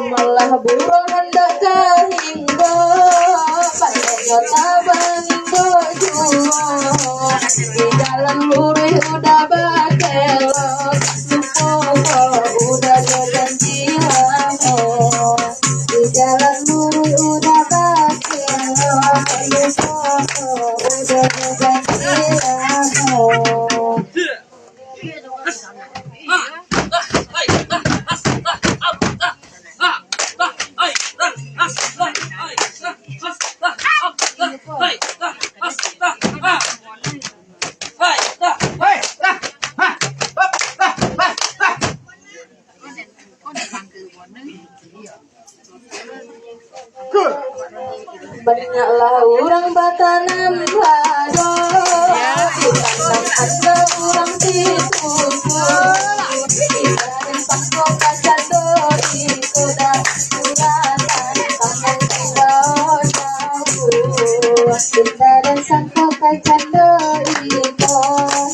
Malah burung hendak kahinggo pandainya tabanggo juo di jalan lurih udah bakelo supo udah janjian di jalan lurih udah bakelo supo udah janjian. Banyaklah orang batanam lado, bukan ada orang tipu. Dari pangko kaca dori koda kuratan tangan jauh jauh. Dari pangko kaca dori koda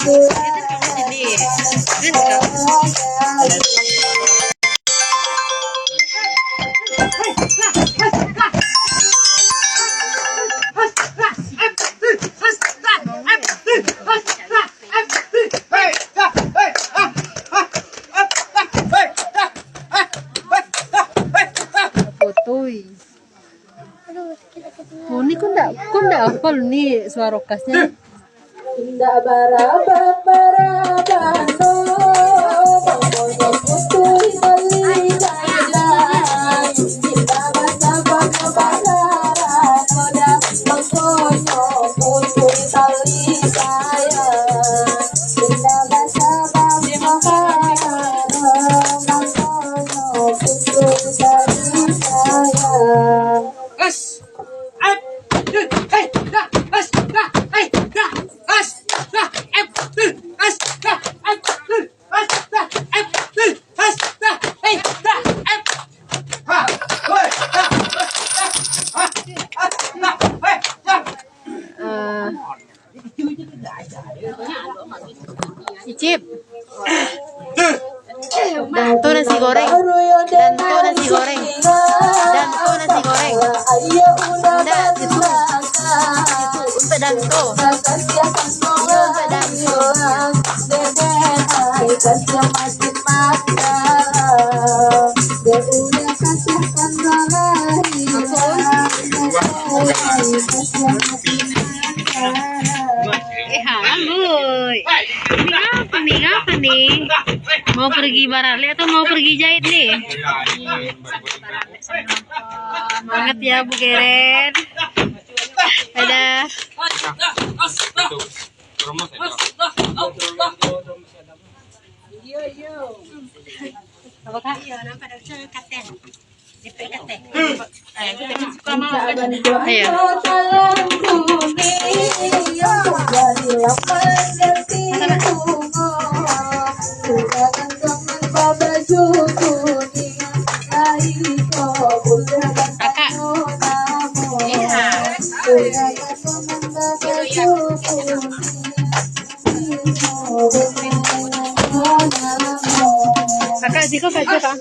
ini kok enggak hafal nih suara kasnya. Indah barabak barabando bangkonya putih beli jalan indah barabak basaran oda bangkonya putih tali sayang indah barabak basaran bangkonya putih tali sayang. Icip. Dan tuh nasi goreng. Dan tuh nasi goreng. Dan tuh nasi goreng. Udah gitu. Untuk dan tuh. Untuk dan Ini apa nih? Mau pergi barale atau mau pergi jahit nih? Semangat ya Bu Geren. Dadah. Apakah? Iya, nampak ada katen. Kakak sih kok aja Kak.